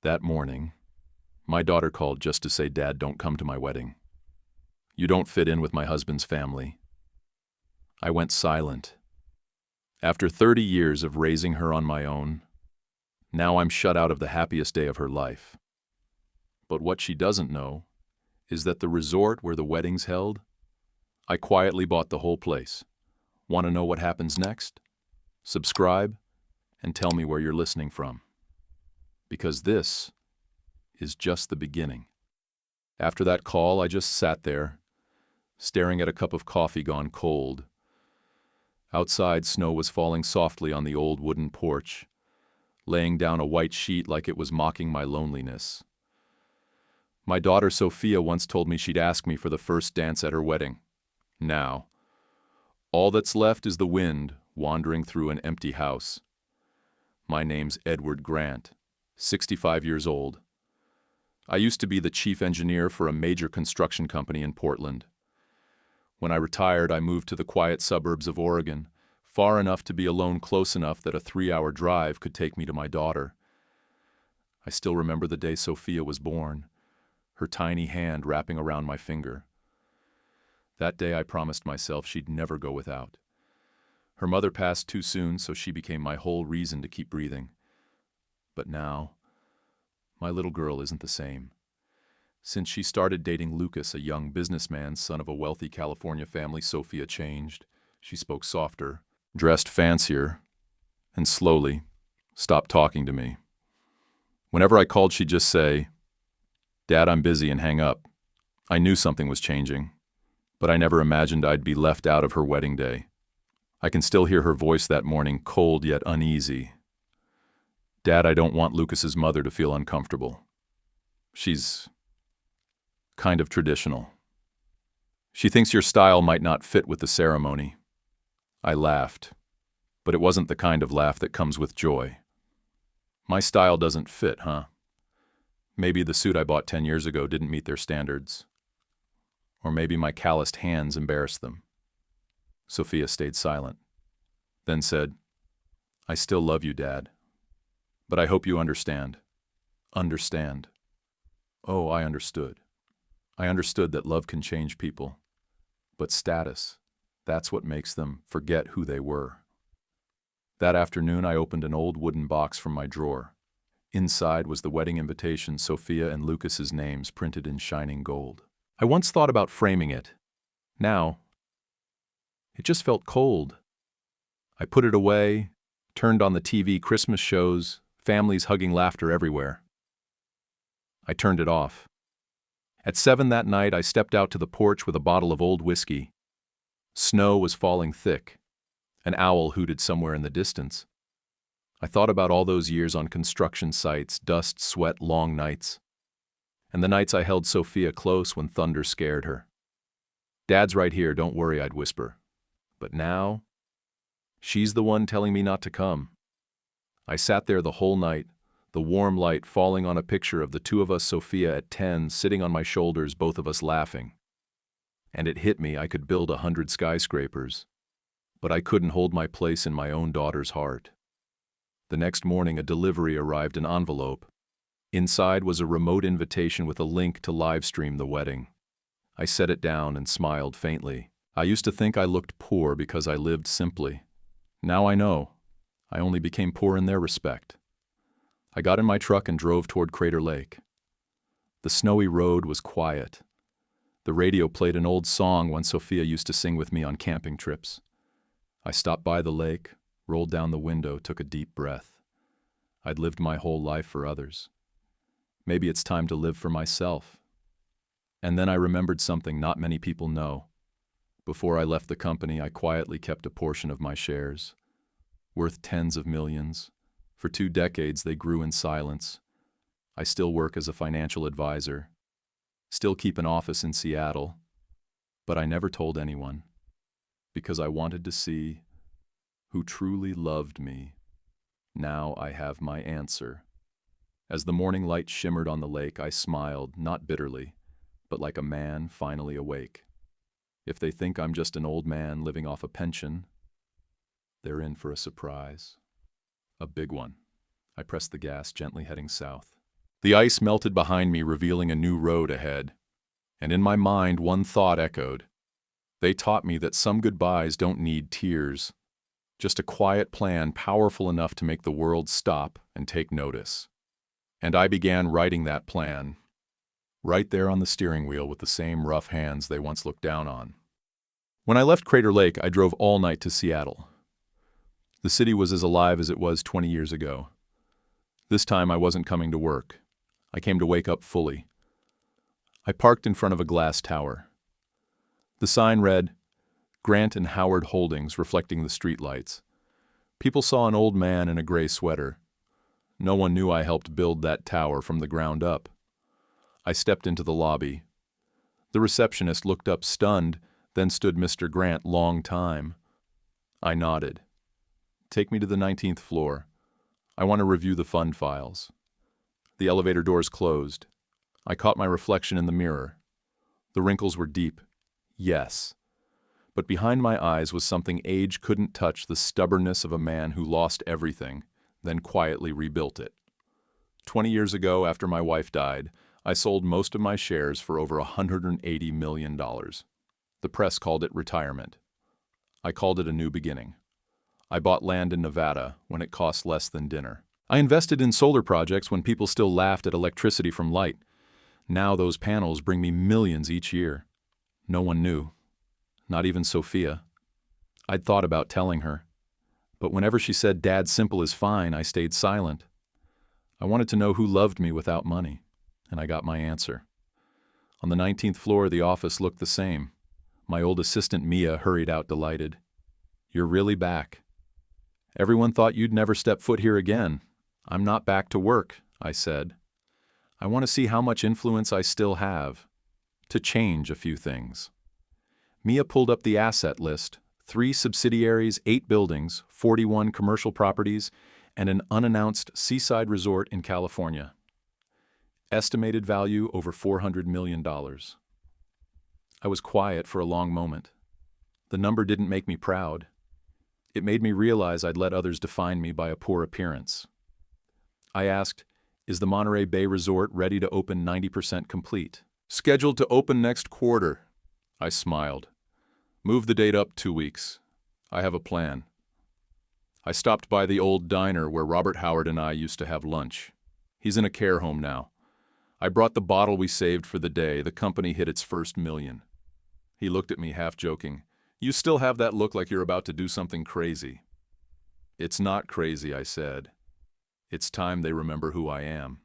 That morning, my daughter called just to say, "Dad, don't come to my wedding. You don't fit in with my husband's family." I went silent. After 30 years of raising her on my own, now I'm shut out of the happiest day of her life. But what she doesn't know is that the resort where the wedding's held, I quietly bought the whole place. Want to know what happens next? Subscribe and tell me where you're listening from. Because this is just the beginning. After that call, I just sat there, staring at a cup of coffee gone cold. Outside, snow was falling softly on the old wooden porch, laying down a white sheet like it was mocking my loneliness. My daughter Sophia once told me she'd ask me for the first dance at her wedding. Now, all that's left is the wind wandering through an empty house. My name's Edward Grant, 65 years old. I used to be the chief engineer for a major construction company in Portland. When I retired, I moved to the quiet suburbs of Oregon, far enough to be alone, close enough that a 3-hour drive could take me to my daughter. I still remember the day Sophia was born, her tiny hand wrapping around my finger. That day I promised myself she'd never go without. Her mother passed too soon, so she became my whole reason to keep breathing. But now, my little girl isn't the same. Since she started dating Lucas, a young businessman, son of a wealthy California family, Sophia changed. She spoke softer, dressed fancier, and slowly stopped talking to me. Whenever I called, she'd just say, "Dad, I'm busy," and hang up. I knew something was changing, but I never imagined I'd be left out of her wedding day. I can still hear her voice that morning, cold yet uneasy. "Dad, I don't want Lucas's mother to feel uncomfortable. She's kind of traditional. She thinks your style might not fit with the ceremony." I laughed, but it wasn't the kind of laugh that comes with joy. My style doesn't fit, huh? Maybe the suit I bought 10 years ago didn't meet their standards. Or maybe my calloused hands embarrassed them. Sophia stayed silent, then said, "I still love you, Dad. But I hope you understand." Understand. Oh, I understood. I understood that love can change people. But status, that's what makes them forget who they were. That afternoon, I opened an old wooden box from my drawer. Inside was the wedding invitation, Sophia and Lucas's names printed in shining gold. I once thought about framing it. Now, it just felt cold. I put it away, turned on the TV, Christmas shows, families hugging, laughter everywhere. I turned it off. At 7 that night, I stepped out to the porch with a bottle of old whiskey. Snow was falling thick. An owl hooted somewhere in the distance. I thought about all those years on construction sites, dust, sweat, long nights. And the nights I held Sophia close when thunder scared her. "Dad's right here, don't worry," I'd whisper. But now, she's the one telling me not to come. I sat there the whole night, the warm light falling on a picture of the two of us, Sophia at 10, sitting on my shoulders, both of us laughing. And it hit me I could build 100 skyscrapers, but I couldn't hold my place in my own daughter's heart. The next morning, a delivery arrived, an envelope. Inside was a remote invitation with a link to live stream the wedding. I set it down and smiled faintly. I used to think I looked poor because I lived simply. Now I know. I only became poor in their respect. I got in my truck and drove toward Crater Lake. The snowy road was quiet. The radio played an old song one Sophia used to sing with me on camping trips. I stopped by the lake, rolled down the window, took a deep breath. I'd lived my whole life for others. Maybe it's time to live for myself. And then I remembered something not many people know. Before I left the company, I quietly kept a portion of my shares, worth tens of millions. For 2 decades, they grew in silence. I still work as a financial advisor, still keep an office in Seattle, but I never told anyone, because I wanted to see who truly loved me. Now I have my answer. As the morning light shimmered on the lake, I smiled, not bitterly, but like a man finally awake. If they think I'm just an old man living off a pension, they're in for a surprise. A big one. I pressed the gas, gently heading south. The ice melted behind me, revealing a new road ahead. And in my mind, one thought echoed. They taught me that some goodbyes don't need tears. Just a quiet plan powerful enough to make the world stop and take notice. And I began writing that plan, right there on the steering wheel with the same rough hands they once looked down on. When I left Crater Lake, I drove all night to Seattle. The city was as alive as it was 20 years ago. This time I wasn't coming to work. I came to wake up fully. I parked in front of a glass tower. The sign read, Grant and Howard Holdings, reflecting the streetlights. People saw an old man in a gray sweater. No one knew I helped build that tower from the ground up. I stepped into the lobby. The receptionist looked up stunned, then stood Mr. Grant, long time. I nodded. Take me to the 19th floor. I want to review the fund files. The elevator doors closed. I caught my reflection in the mirror. The wrinkles were deep. Yes. But behind my eyes was something age couldn't touch, the stubbornness of a man who lost everything, then quietly rebuilt it. 20 years ago, after my wife died, I sold most of my shares for over $180 million. The press called it retirement. I called it a new beginning. I bought land in Nevada when it cost less than dinner. I invested in solar projects when people still laughed at electricity from light. Now those panels bring me millions each year. No one knew. Not even Sophia. I'd thought about telling her. But whenever she said, "Dad, simple is fine," I stayed silent. I wanted to know who loved me without money, and I got my answer. On the 19th floor, the office looked the same. My old assistant, Mia, hurried out delighted. "You're really back. Everyone thought you'd never step foot here again." "I'm not back to work," I said. "I want to see how much influence I still have, to change a few things." Mia pulled up the asset list: 3 subsidiaries, 8 buildings, 41 commercial properties, and an unannounced seaside resort in California. Estimated value over $400 million. I was quiet for a long moment. The number didn't make me proud. It made me realize I'd let others define me by a poor appearance. I asked, "Is the Monterey Bay Resort ready to open 90% complete?" "Scheduled to open next quarter." I smiled. "Move the date up 2 weeks. I have a plan." I stopped by the old diner where Robert Howard and I used to have lunch. He's in a care home now. I brought the bottle we saved for the day. The company hit its first million. He looked at me, half joking. "You still have that look like you're about to do something crazy." "It's not crazy," I said. "It's time they remember who I am."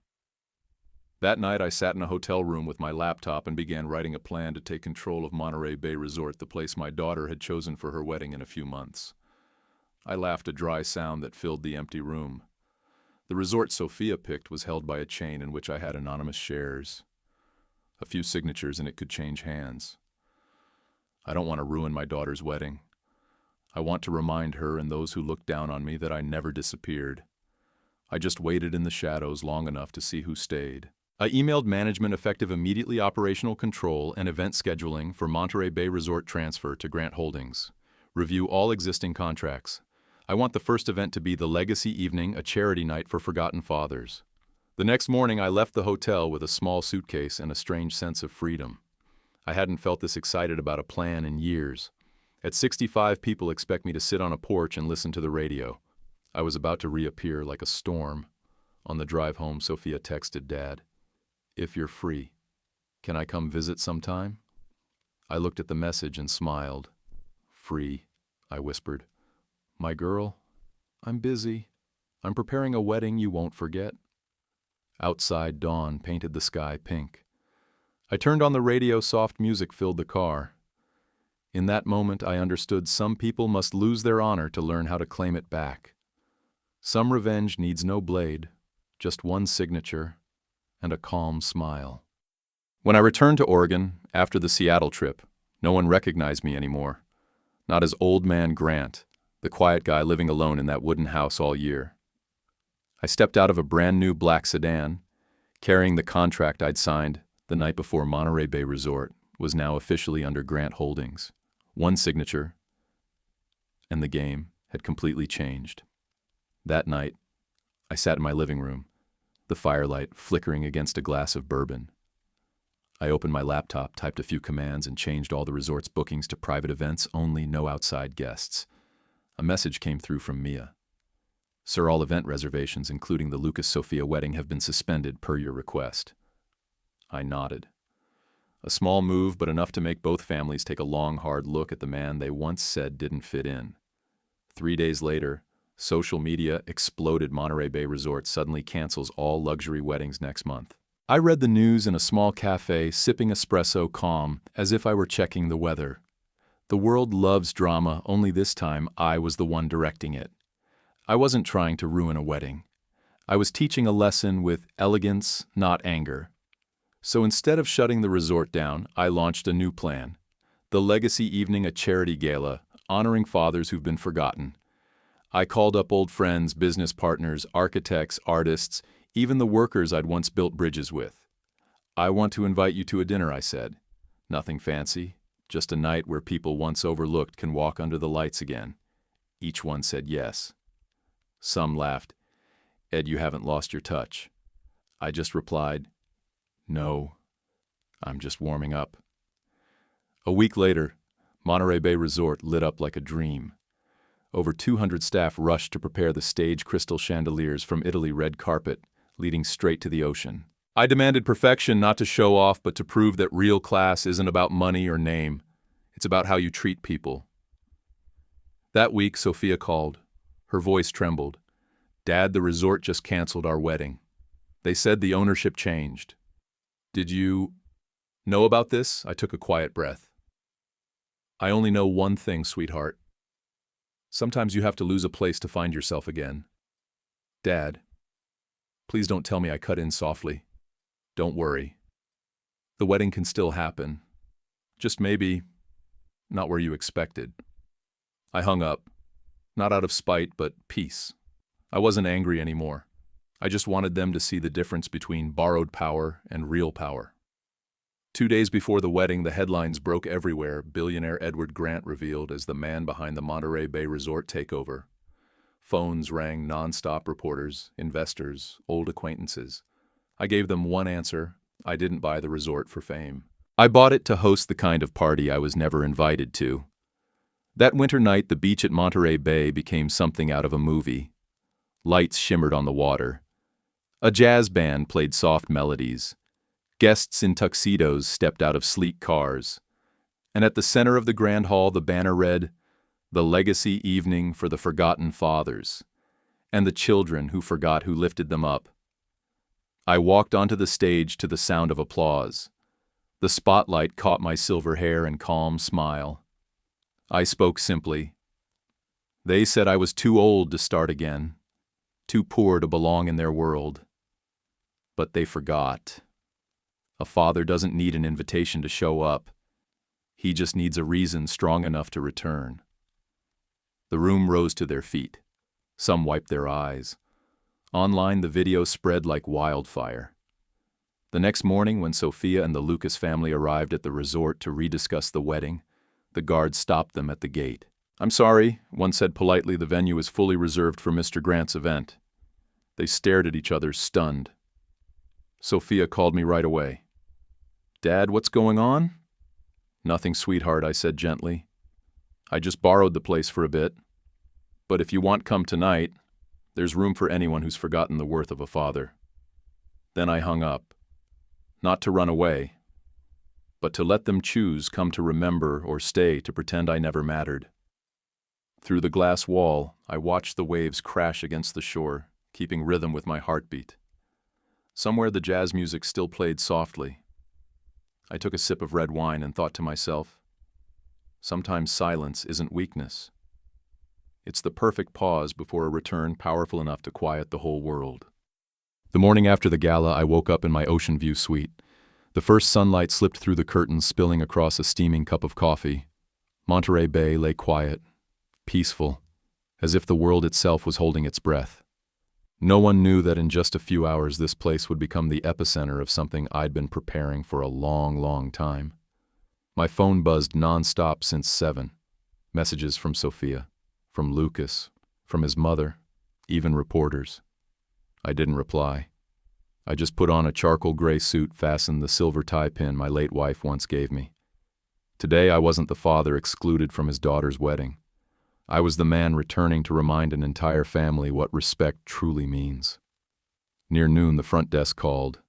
That night I sat in a hotel room with my laptop and began writing a plan to take control of Monterey Bay Resort, the place my daughter had chosen for her wedding in a few months. I laughed, a dry sound that filled the empty room. The resort Sophia picked was held by a chain in which I had anonymous shares. A few signatures and it could change hands. I don't want to ruin my daughter's wedding. I want to remind her and those who looked down on me that I never disappeared. I just waited in the shadows long enough to see who stayed. I emailed management effective immediately operational control and event scheduling for Monterey Bay Resort transfer to Grant Holdings. Review all existing contracts. I want the first event to be the Legacy Evening, a charity night for forgotten fathers. The next morning I left the hotel with a small suitcase and a strange sense of freedom. I hadn't felt this excited about a plan in years. At 65, people expect me to sit on a porch and listen to the radio. I was about to reappear like a storm. On the drive home, Sophia texted Dad, "If you're free, can I come visit sometime?" I looked at the message and smiled. "Free," I whispered. "My girl, I'm busy. I'm preparing a wedding you won't forget." Outside, dawn painted the sky pink. I turned on the radio, soft music filled the car. In that moment, I understood some people must lose their honor to learn how to claim it back. Some revenge needs no blade, just one signature and a calm smile. When I returned to Oregon after the Seattle trip, no one recognized me anymore. Not as Old Man Grant, the quiet guy living alone in that wooden house all year. I stepped out of a brand new black sedan, carrying the contract I'd signed the night before. Monterey Bay Resort was now officially under Grant Holdings. One signature, and the game had completely changed. That night, I sat in my living room, the firelight flickering against a glass of bourbon. I opened my laptop, typed a few commands, and changed all the resort's bookings to private events only, no outside guests. A message came through from Mia. "Sir, all event reservations, including the Lucas-Sophia wedding, have been suspended per your request." I nodded. A small move, but enough to make both families take a long, hard look at the man they once said didn't fit in. 3 days later, social media exploded. Monterey Bay Resort suddenly cancels all luxury weddings next month. I read the news in a small cafe, sipping espresso, calm, as if I were checking the weather. The world loves drama, only this time I was the one directing it. I wasn't trying to ruin a wedding. I was teaching a lesson with elegance, not anger. So instead of shutting the resort down, I launched a new plan. The Legacy Evening, a charity gala, honoring fathers who've been forgotten. I called up old friends, business partners, architects, artists, even the workers I'd once built bridges with. "I want to invite you to a dinner," I said. "Nothing fancy, just a night where people once overlooked can walk under the lights again." Each one said yes. Some laughed. "Ed, you haven't lost your touch." I just replied, "No, I'm just warming up." A week later, Monterey Bay Resort lit up like a dream. Over 200 staff rushed to prepare the stage, crystal chandeliers from Italy, red carpet, leading straight to the ocean. I demanded perfection, not to show off, but to prove that real class isn't about money or name. It's about how you treat people. That week, Sophia called. Her voice trembled. "Dad, the resort just canceled our wedding. They said the ownership changed." "Did you know about this?" I took a quiet breath. "I only know one thing, sweetheart. Sometimes you have to lose a place to find yourself again." "Dad, please don't tell me," I cut in softly. "Don't worry. The wedding can still happen. Just maybe not where you expected." I hung up, not out of spite, but peace. I wasn't angry anymore. I just wanted them to see the difference between borrowed power and real power. 2 days before the wedding, the headlines broke everywhere. Billionaire Edward Grant revealed as the man behind the Monterey Bay Resort takeover. Phones rang nonstop. Reporters, investors, old acquaintances. I gave them one answer: I didn't buy the resort for fame. I bought it to host the kind of party I was never invited to. That winter night, the beach at Monterey Bay became something out of a movie. Lights shimmered on the water. A jazz band played soft melodies. Guests in tuxedos stepped out of sleek cars. And at the center of the grand hall, the banner read, "The Legacy Evening for the Forgotten Fathers," and the children who forgot who lifted them up. I walked onto the stage to the sound of applause. The spotlight caught my silver hair and calm smile. I spoke simply. They said I was too old to start again, too poor to belong in their world. But they forgot. A father doesn't need an invitation to show up. He just needs a reason strong enough to return. The room rose to their feet. Some wiped their eyes. Online, the video spread like wildfire. The next morning, when Sophia and the Lucas family arrived at the resort to rediscuss the wedding, the guards stopped them at the gate. "I'm sorry," one said politely, "the venue is fully reserved for Mr. Grant's event." They stared at each other, stunned. Sophia called me right away. "Dad, what's going on?" "Nothing, sweetheart," I said gently. "I just borrowed the place for a bit. But if you want, come tonight. There's room for anyone who's forgotten the worth of a father." Then I hung up. Not to run away, but to let them choose, come to remember or stay to pretend I never mattered. Through the glass wall, I watched the waves crash against the shore, keeping rhythm with my heartbeat. Somewhere the jazz music still played softly. I took a sip of red wine and thought to myself, sometimes silence isn't weakness. It's the perfect pause before a return powerful enough to quiet the whole world. The morning after the gala, I woke up in my ocean view suite. The first sunlight slipped through the curtains, spilling across a steaming cup of coffee. Monterey Bay lay quiet, peaceful, as if the world itself was holding its breath. No one knew that in just a few hours this place would become the epicenter of something I'd been preparing for a long, long time. My phone buzzed nonstop since 7. Messages from Sophia, from Lucas, from his mother, even reporters. I didn't reply. I just put on a charcoal gray suit, fastened the silver tie pin my late wife once gave me. Today I wasn't the father excluded from his daughter's wedding. I was the man returning to remind an entire family what respect truly means. Near noon, the front desk called.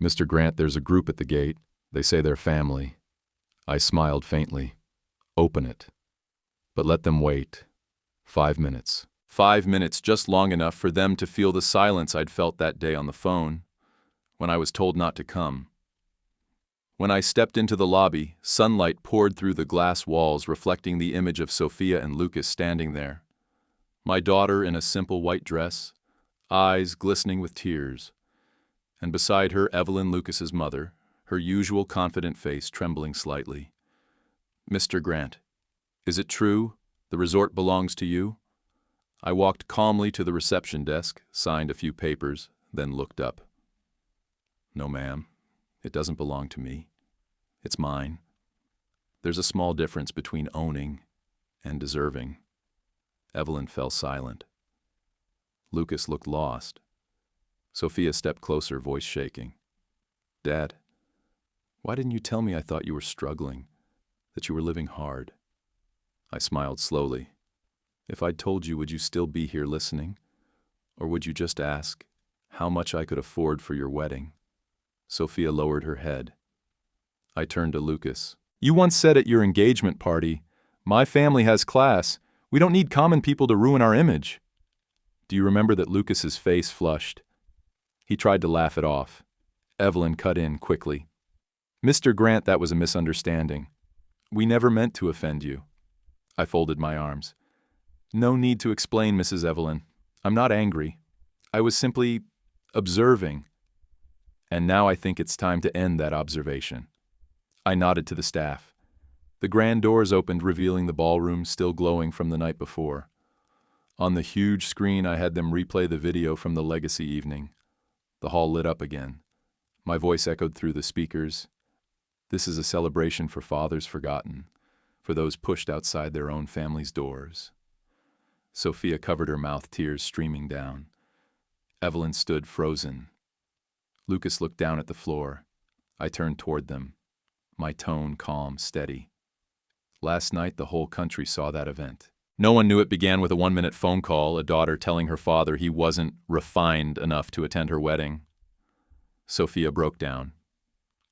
"Mr. Grant, there's a group at the gate. They say they're family." I smiled faintly. "Open it. But let them wait. 5 minutes." 5 minutes, just long enough for them to feel the silence I'd felt that day on the phone, when I was told not to come. When I stepped into the lobby, sunlight poured through the glass walls, reflecting the image of Sophia and Lucas standing there. My daughter in a simple white dress, eyes glistening with tears, and beside her Evelyn, Lucas's mother, her usual confident face trembling slightly. "Mr. Grant, is it true the resort belongs to you?" I walked calmly to the reception desk, signed a few papers, then looked up. "No, ma'am. It doesn't belong to me. It's mine. There's a small difference between owning and deserving." Evelyn fell silent. Lucas looked lost. Sophia stepped closer, voice shaking. "Dad, why didn't you tell me? I thought you were struggling, that you were living hard." I smiled slowly. "If I'd told you, would you still be here listening? Or would you just ask how much I could afford for your wedding?" Sophia lowered her head. I turned to Lucas. "You once said at your engagement party, 'My family has class. We don't need common people to ruin our image.'" Do you remember that?" Lucas's face flushed. He tried to laugh it off. Evelyn cut in quickly. "Mr. Grant, that was a misunderstanding. We never meant to offend you." I folded my arms. "No need to explain, Mrs. Evelyn. I'm not angry. I was simply observing. And now I think it's time to end that observation." I nodded to the staff. The grand doors opened, revealing the ballroom still glowing from the night before. On the huge screen, I had them replay the video from the legacy evening. The hall lit up again. My voice echoed through the speakers. "This is a celebration for fathers forgotten, for those pushed outside their own family's doors." Sophia covered her mouth, tears streaming down. Evelyn stood frozen. Lucas looked down at the floor. I turned toward them, my tone calm, steady. Last night, the whole country saw that event. No one knew it began with a 1-minute phone call, a daughter telling her father he wasn't refined enough to attend her wedding. Sophia broke down.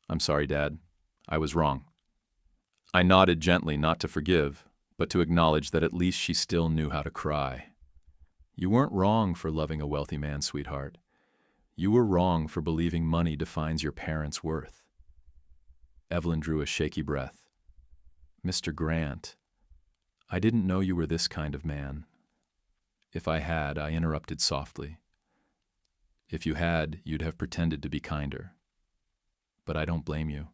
"I'm sorry, Dad. I was wrong." I nodded gently, not to forgive, but to acknowledge that at least she still knew how to cry. "You weren't wrong for loving a wealthy man, sweetheart. You were wrong for believing money defines your parents' worth." Evelyn drew a shaky breath. "Mr. Grant, I didn't know you were this kind of man." If I had, I interrupted softly. "If you had, you'd have pretended to be kinder. But I don't blame you.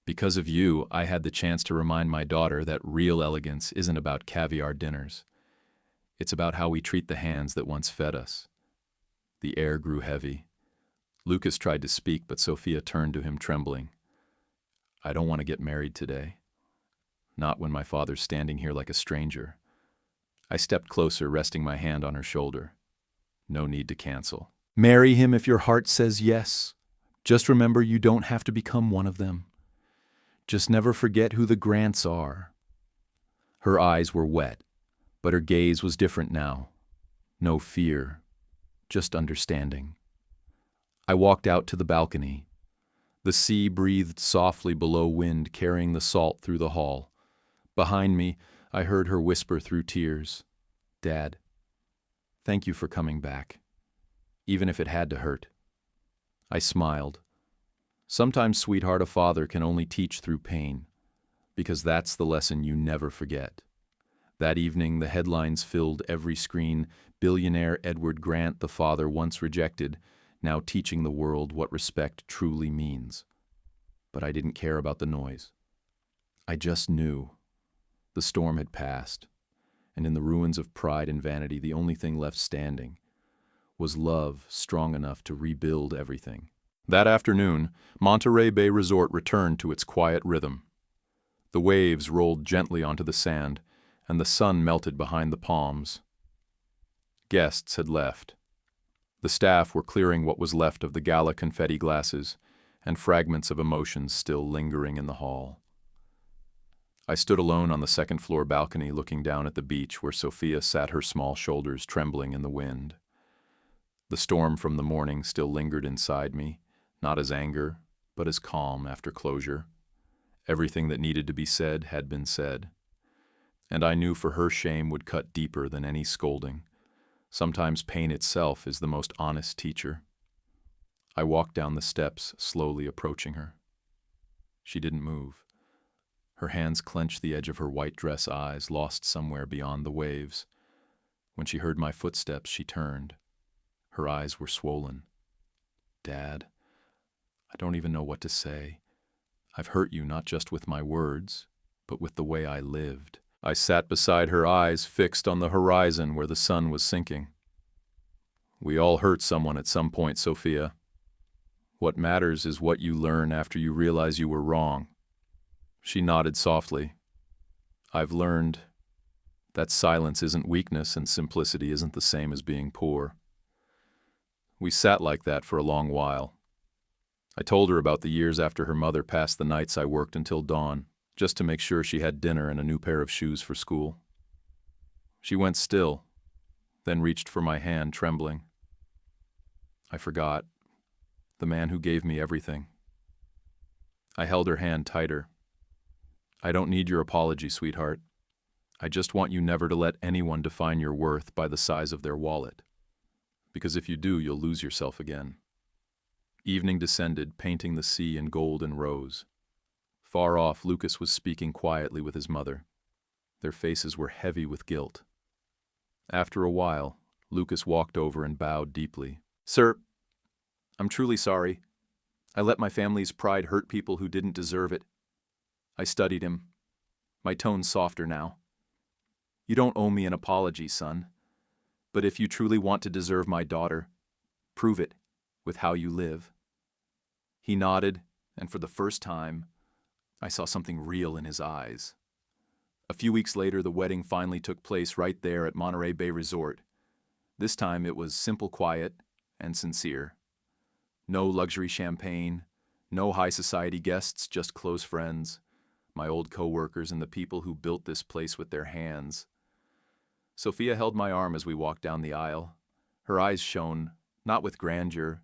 Because of you, I had the chance to remind my daughter that real elegance isn't about caviar dinners. It's about how we treat the hands that once fed us." The air grew heavy. Lucas tried to speak, but Sophia turned to him, trembling. "I don't want to get married today. Not when my father's standing here like a stranger." I stepped closer, resting my hand on her shoulder. "No need to cancel. Marry him if your heart says yes. Just remember, you don't have to become one of them. Just never forget who the Grants are." Her eyes were wet, but her gaze was different now. No fear, just understanding. I walked out to the balcony. The sea breathed softly below, wind carrying the salt through the hall. Behind me, I heard her whisper through tears, "Dad, thank you for coming back, even if it had to hurt." I smiled. Sometimes, sweetheart, a father can only teach through pain, because that's the lesson you never forget. That evening, the headlines filled every screen. Billionaire Edward Grant, the father once rejected, now teaching the world what respect truly means. But I didn't care about the noise. I just knew. The storm had passed, and in the ruins of pride and vanity, the only thing left standing was love strong enough to rebuild everything. That afternoon, Monterey Bay Resort returned to its quiet rhythm. The waves rolled gently onto the sand, and the sun melted behind the palms. Guests had left. The staff were clearing what was left of the gala confetti glasses, and fragments of emotions still lingering in the hall. I stood alone on the second-floor balcony looking down at the beach where Sophia sat, her small shoulders trembling in the wind. The storm from the morning still lingered inside me, not as anger, but as calm after closure. Everything that needed to be said had been said. And I knew for her shame would cut deeper than any scolding. Sometimes pain itself is the most honest teacher. I walked down the steps, slowly approaching her. She didn't move. Her hands clenched the edge of her white dress, eyes lost somewhere beyond the waves. When she heard my footsteps, she turned. Her eyes were swollen. "Dad, I don't even know what to say. I've hurt you not just with my words, but with the way I lived." I sat beside her, eyes fixed on the horizon where the sun was sinking. "We all hurt someone at some point, Sophia. What matters is what you learn after you realize you were wrong." She nodded softly. "I've learned that silence isn't weakness and simplicity isn't the same as being poor." We sat like that for a long while. I told her about the years after her mother passed, the nights I worked until dawn, just to make sure she had dinner and a new pair of shoes for school. She went still, then reached for my hand, trembling. I forgot. The man who gave me everything. I held her hand tighter. "I don't need your apology, sweetheart. I just want you never to let anyone define your worth by the size of their wallet. Because if you do, you'll lose yourself again." Evening descended, painting the sea in gold and rose. Far off, Lucas was speaking quietly with his mother. Their faces were heavy with guilt. After a while, Lucas walked over and bowed deeply. "Sir, I'm truly sorry. I let my family's pride hurt people who didn't deserve it. I studied him. My tone's softer now. You don't owe me an apology, son. But if you truly want to deserve my daughter, prove it with how you live." He nodded, and for the first time, I saw something real in his eyes. A few weeks later, the wedding finally took place right there at Monterey Bay Resort. This time it was simple, quiet, and sincere. No luxury champagne, no high society guests, just close friends, my old co-workers and the people who built this place with their hands. Sophia held my arm as we walked down the aisle. Her eyes shone, not with grandeur,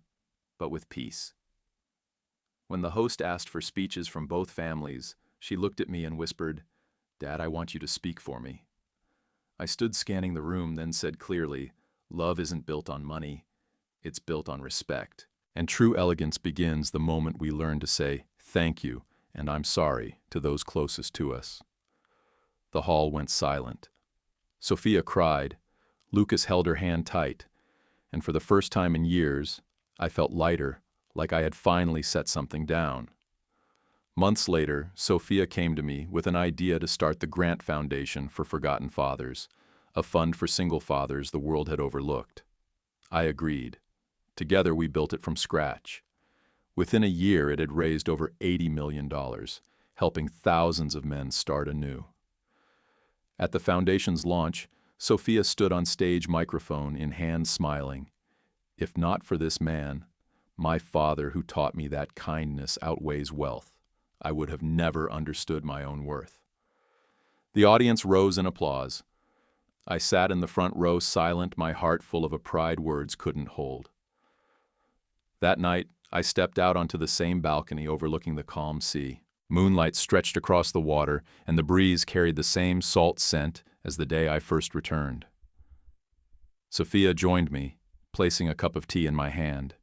but with peace. When the host asked for speeches from both families, she looked at me and whispered, "Dad, I want you to speak for me." I stood scanning the room, then said clearly, "Love isn't built on money, it's built on respect. And true elegance begins the moment we learn to say thank you and I'm sorry to those closest to us." The hall went silent. Sophia cried. Lucas held her hand tight, and for the first time in years, I felt lighter, like I had finally set something down. Months later, Sophia came to me with an idea to start the Grant Foundation for Forgotten Fathers, a fund for single fathers the world had overlooked. I agreed. Together we built it from scratch. Within a year it had raised over $80 million, helping thousands of men start anew. At the foundation's launch, Sophia stood on stage, microphone in hand, smiling. "If not for this man, my father who taught me that kindness outweighs wealth, I would have never understood my own worth." The audience rose in applause. I sat in the front row, silent, my heart full of a pride words couldn't hold. That night, I stepped out onto the same balcony overlooking the calm sea. Moonlight stretched across the water, and the breeze carried the same salt scent as the day I first returned. Sophia joined me, placing a cup of tea in my hand.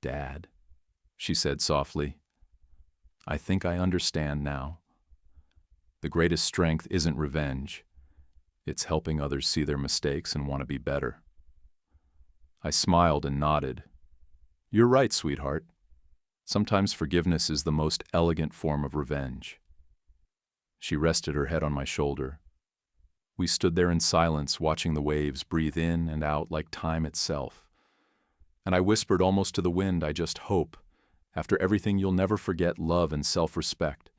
"Dad," she said softly, "I think I understand now. The greatest strength isn't revenge. It's helping others see their mistakes and want to be better." I smiled and nodded. "You're right, sweetheart. Sometimes forgiveness is the most elegant form of revenge." She rested her head on my shoulder. We stood there in silence, watching the waves breathe in and out like time itself. And I whispered almost to the wind, "I just hope, after everything, you'll never forget love and self-respect.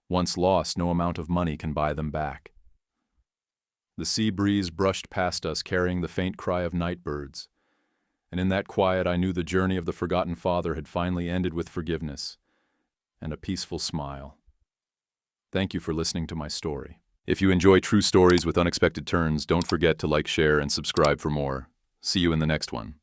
Once lost, no amount of money can buy them back." The sea breeze brushed past us, carrying the faint cry of night birds. And in that quiet, I knew the journey of the forgotten father had finally ended with forgiveness and a peaceful smile. Thank you for listening to my story. If you enjoy true stories with unexpected turns, don't forget to like, share, and subscribe for more. See you in the next one.